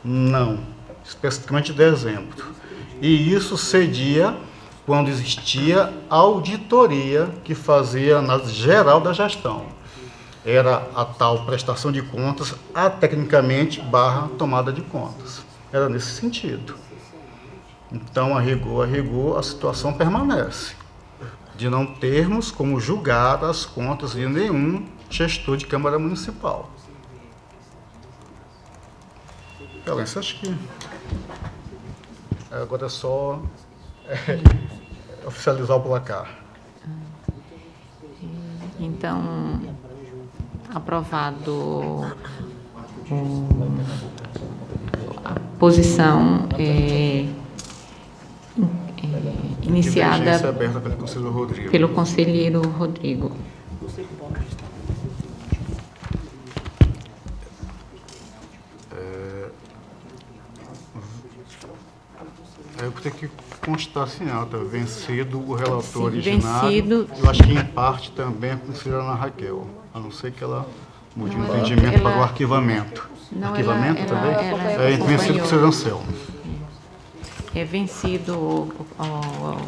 Não, especificamente dezembro. E isso cedia quando existia auditoria que fazia a análise geral da gestão. Era a tal prestação de contas, a tecnicamente barra tomada de contas. Era nesse sentido. Então, a rigor, a situação permanece. De não termos como julgar as contas de nenhum gestor de Câmara Municipal. Excelência, acho que agora é só oficializar o placar. Então, aprovado a posição iniciada Divergência aberta pelo conselheiro Rodrigo. Eu vou ter que constar assim, vencido o relator Sim, originário. vencido. Eu acho que em parte também a conselheira Ana Raquel, a não ser que ela mude o entendimento para o arquivamento. Não, Arquivamento também? ela Vencido com o acompanhou. conselheiro Anselmo. É vencido o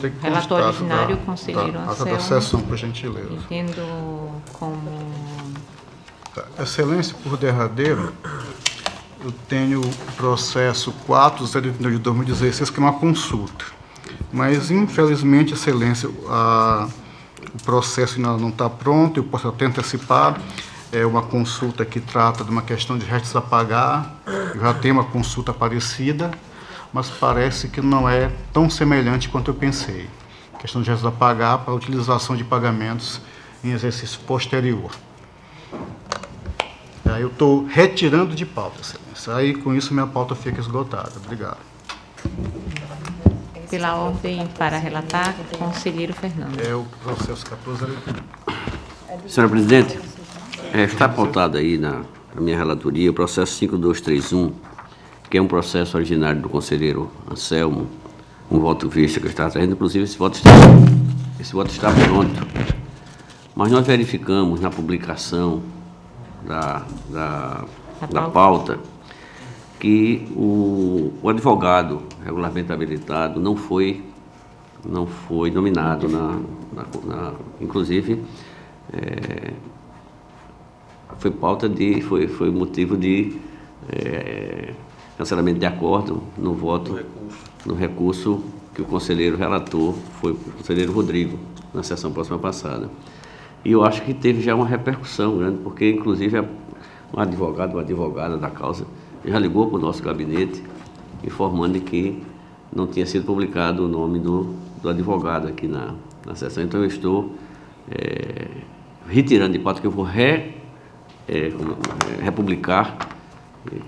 Tem que relator constar originário, o conselheiro ata da Anselmo, sessão, por gentileza. tendo como... Tá. Excelência, por derradeiro, eu tenho o processo 409 de 2016, que é uma consulta. Mas, infelizmente, Excelência, o processo ainda não está pronto, eu posso até antecipar. É uma consulta que trata de uma questão de restos a pagar. Eu já tenho uma consulta parecida, mas parece que não é tão semelhante quanto eu pensei. Questão de restos a pagar para a utilização de pagamentos em exercício posterior. Aí eu estou retirando de pauta, Excelência. Aí, com isso, minha pauta fica esgotada. Obrigado. Pela ordem para relatar, conselheiro Fernando. É o processo 14. Senhora Presidente, está pautado aí na minha relatoria o processo 5231, que é um processo originário do conselheiro Anselmo, um voto vista que eu estava trazendo, inclusive esse voto está pronto. Mas nós verificamos na publicação da pauta que o advogado regularmente habilitado não foi nominado, inclusive foi motivo de cancelamento de acordo no voto, no recurso que o conselheiro relator foi o conselheiro Rodrigo, na sessão próxima passada. E eu acho que teve já uma repercussão grande, porque, inclusive, um advogado, uma advogada da causa, já ligou para o nosso gabinete, informando que não tinha sido publicado o nome do advogado aqui na sessão. Então, eu estou retirando de pauta, que eu vou republicar,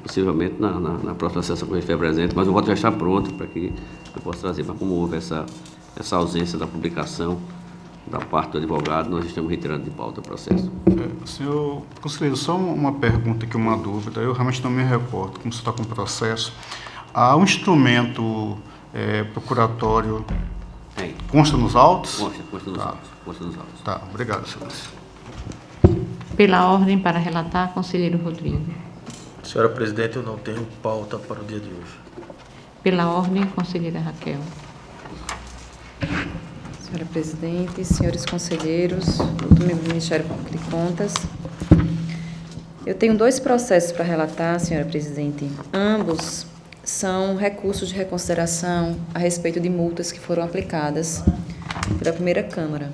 possivelmente na próxima sessão que a gente estiver presente, mas o voto já está pronto para que eu possa trazer. Mas como houve essa ausência da publicação da parte do advogado, nós estamos retirando de pauta o processo. Senhor conselheiro, só uma pergunta aqui, uma dúvida. Eu realmente não me recordo como você está com o processo. Há um instrumento procuratório, consta nos autos? Consta nos autos. Consta nos autos. Tá, obrigado, Excelência. Pela ordem para relatar, conselheiro Rodrigo. Senhora Presidente, eu não tenho pauta para o dia de hoje. Pela ordem, conselheira Raquel. Senhora Presidente, senhores conselheiros, doutor membro do Ministério Público de Contas, eu tenho 2 processos para relatar, senhora Presidente. Ambos são recursos de reconsideração a respeito de multas que foram aplicadas pela primeira Câmara.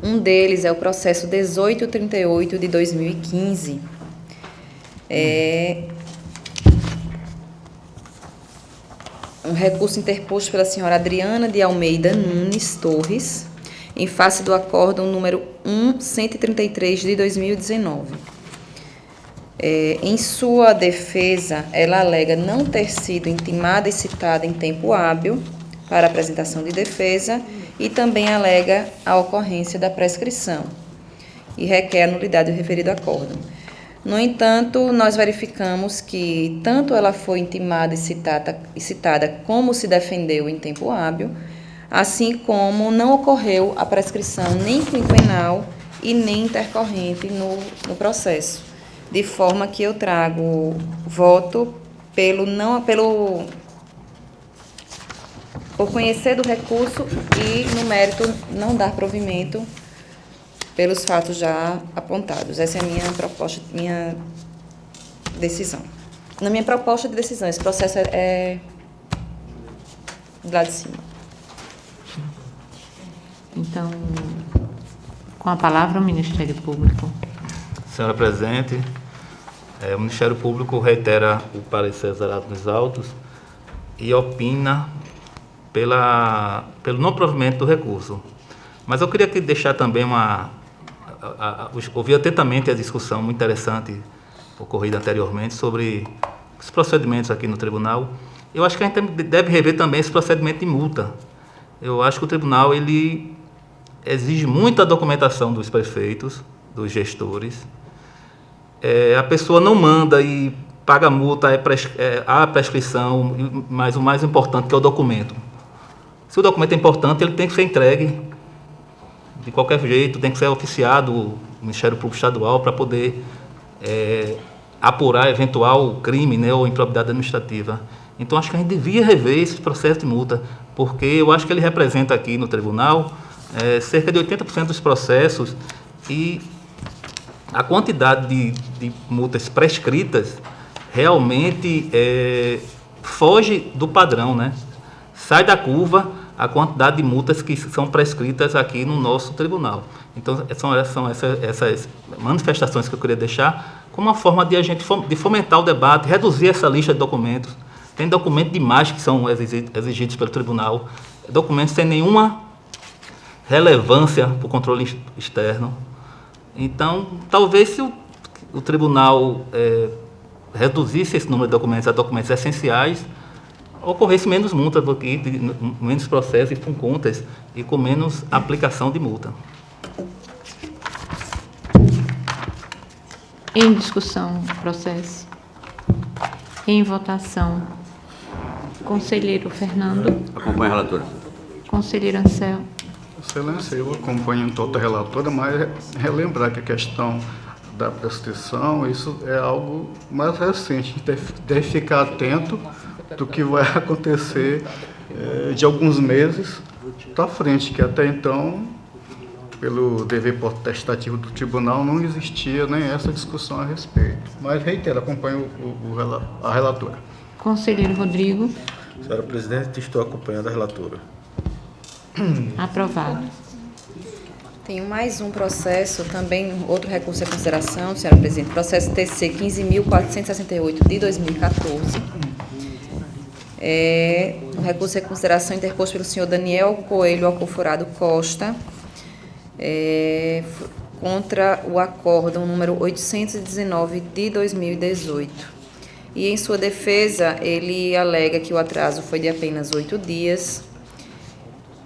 Um deles é o processo 1838 de 2015. Um recurso interposto pela senhora Adriana de Almeida Nunes Torres, em face do acórdão número 1133 de 2019. Em sua defesa, ela alega não ter sido intimada e citada em tempo hábil para apresentação de defesa e também alega a ocorrência da prescrição e requer a nulidade do referido acórdão. No entanto, nós verificamos que tanto ela foi intimada e citada como se defendeu em tempo hábil, assim como não ocorreu a prescrição nem quinquenal e nem intercorrente no processo, de forma que eu trago voto por conhecer do recurso e, no mérito, não dar provimento pelos fatos já apontados. Essa é a minha proposta, minha decisão. Na minha proposta de decisão, esse processo é do lado de cima. Então, com a palavra o Ministério Público. Senhora Presidente, o Ministério Público reitera o parecer zerado nos autos e opina pelo não provimento do recurso. Mas eu queria deixar também ouvir atentamente a discussão muito interessante ocorrida anteriormente sobre os procedimentos aqui no tribunal. Eu acho que a gente deve rever também esse procedimento de multa. Eu acho que o tribunal ele exige muita documentação dos prefeitos, dos gestores. A pessoa não manda e paga a multa, há prescrição, mas o mais importante que é o documento. Se o documento é importante, ele tem que ser entregue de qualquer jeito, tem que ser oficiado o Ministério Público Estadual para poder apurar eventual crime, né, ou improbidade administrativa. Então, acho que a gente devia rever esse processo de multa, porque eu acho que ele representa aqui no tribunal cerca de 80% dos processos e a quantidade de multas prescritas realmente foge do padrão, né? Sai da curva a quantidade de multas que são prescritas aqui no nosso tribunal. Então, são essas manifestações que eu queria deixar como uma forma de a gente de fomentar o debate, reduzir essa lista de documentos. Tem documentos demais que são exigidos pelo tribunal, documentos sem nenhuma relevância para o controle externo. Então, talvez se o tribunal reduzisse esse número de documentos a documentos essenciais, ocorresse menos multas aqui, menos processos com contas e com menos aplicação de multa. Em discussão, processo. Em votação. Conselheiro Fernando. Acompanhe a relatora. Conselheiro Anselmo. Excelência, eu acompanho toda a relatora, mas relembrar que a questão da prescrição, isso é algo mais recente. A gente deve ficar atento do que vai acontecer de alguns meses para frente, que até então, pelo dever potestativo do tribunal, não existia nem essa discussão a respeito. Mas, reitero, acompanho a relatora. Conselheiro Rodrigo. Senhora Presidente, estou acompanhando a relatora. Aprovado. Tenho mais um processo, também outro recurso em consideração, senhora Presidente, processo TC 15.468 de 2014. Um recurso em consideração interposto pelo senhor Daniel Coelho Alcoforado Costa, contra o acórdão número 819 de 2018. E em sua defesa, ele alega que o atraso foi de apenas 8 dias,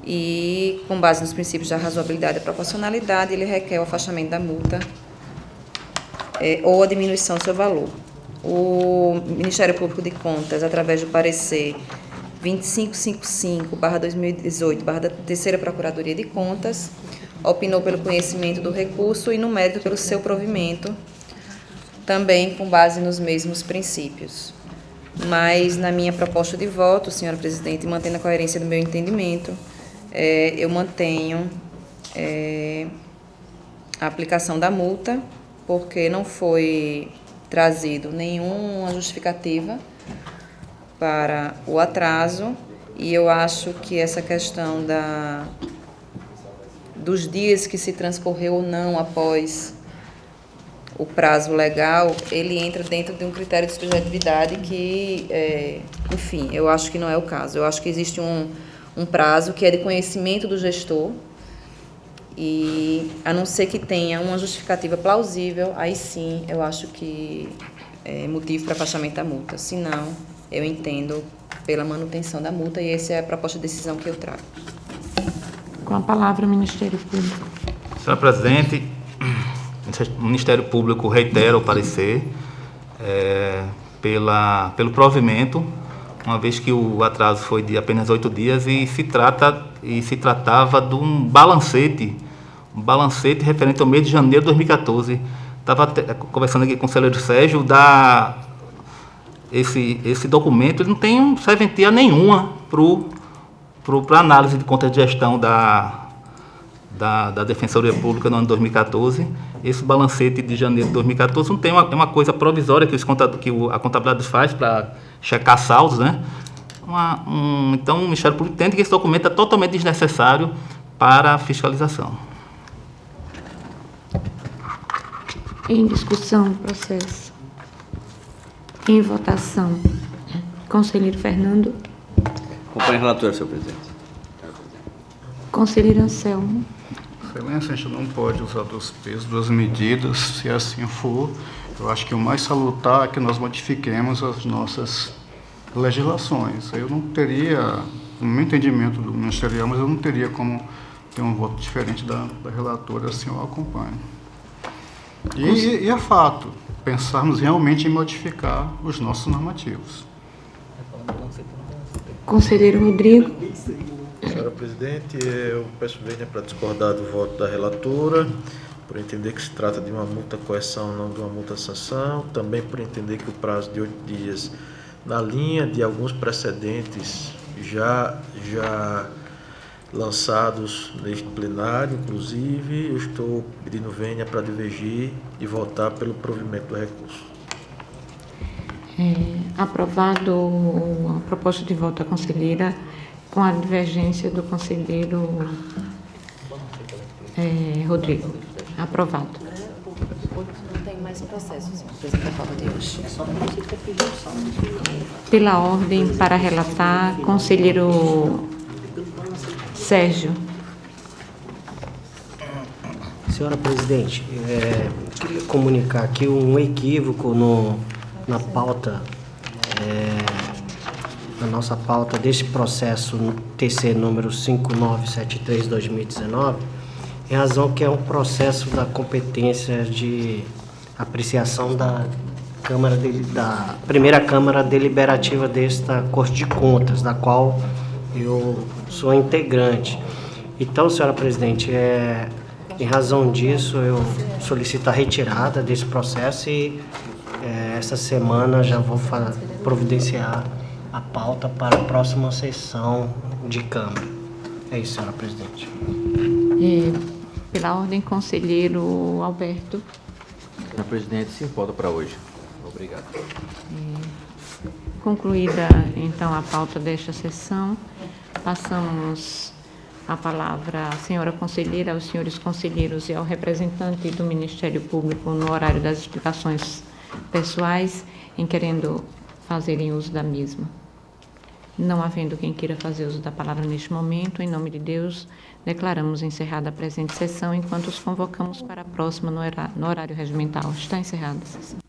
e, com base nos princípios da razoabilidade e proporcionalidade, ele requer o afastamento da multa ou a diminuição do seu valor. O Ministério Público de Contas, através do parecer 2555/2018, da Terceira Procuradoria de Contas, opinou pelo conhecimento do recurso e, no mérito, pelo seu provimento, também com base nos mesmos princípios. Mas, na minha proposta de voto, senhora Presidente, mantendo a coerência do meu entendimento, eu mantenho a aplicação da multa, porque não foi trazido nenhuma justificativa para o atraso, e eu acho que essa questão dos dias que se transcorreu ou não após o prazo legal, ele entra dentro de um critério de subjetividade que, enfim, eu acho que não é o caso. Eu acho que existe um prazo que é de conhecimento do gestor, e, a não ser que tenha uma justificativa plausível, aí sim eu acho que é motivo para afastamento da multa. Se não, eu entendo pela manutenção da multa, e essa é a proposta de decisão que eu trago. Com a palavra o Ministério Público. Senhora Presidente, o Ministério Público reitera o parecer pelo provimento, uma vez que o atraso foi de apenas 8 dias e se tratava de um balancete referente ao mês de janeiro de 2014. Estava conversando aqui com o conselheiro Sérgio esse documento ele não tem serventia nenhuma para análise de conta de gestão da Defensoria Pública no ano 2014. Esse balancete de janeiro de 2014 não tem é uma coisa provisória que a contabilidade faz para checar saldos, né? Então, o Ministério Público entende que esse documento é totalmente desnecessário para a fiscalização. Em discussão, processo. Em votação. Conselheiro Fernando. Acompanhe o relator, senhor presidente. Conselheiro Anselmo. Excelência, a gente não pode usar dos pesos, duas medidas. Se assim for, eu acho que o mais salutar é que nós modifiquemos as nossas legislações. Eu não teria, no meu entendimento do ministerial, mas eu não teria como ter um voto diferente da relatora, assim eu acompanho. E é fato, pensarmos realmente em modificar os nossos normativos. Conselheiro Rodrigo. Senhora presidente, eu peço vênia para discordar do voto da relatora, por entender que se trata de uma multa-coerção, não de uma multa-sanção, também por entender que o prazo de 8 dias, na linha de alguns precedentes já lançados neste plenário, inclusive, eu estou pedindo vênia para divergir e votar pelo provimento do recurso. Aprovado a proposta de voto da conselheira, com a divergência do conselheiro Rodrigo. Aprovado. Não tem mais processo, senhor presidente, da prova de hoje. Pela ordem, para relatar, conselheiro Sérgio. Senhora presidente, queria comunicar aqui um equívoco na pauta, na nossa pauta desse processo TC número 5973/2019, em razão que é um processo da competência de apreciação da primeira Câmara Deliberativa desta Corte de Contas, da qual eu sou integrante. Então, senhora presidente, em razão disso, eu solicito a retirada desse processo e essa semana já vou providenciar a pauta para a próxima sessão de Câmara. É isso, senhora presidente. Pela ordem, conselheiro Alberto. Senhora presidente, sim, pauta para hoje. Obrigado. Concluída, então, a pauta desta sessão, passamos a palavra à senhora conselheira, aos senhores conselheiros e ao representante do Ministério Público no horário das explicações pessoais, em querendo fazerem uso da mesma. Não havendo quem queira fazer uso da palavra neste momento, em nome de Deus, declaramos encerrada a presente sessão, enquanto os convocamos para a próxima no horário regimental. Está encerrada a sessão.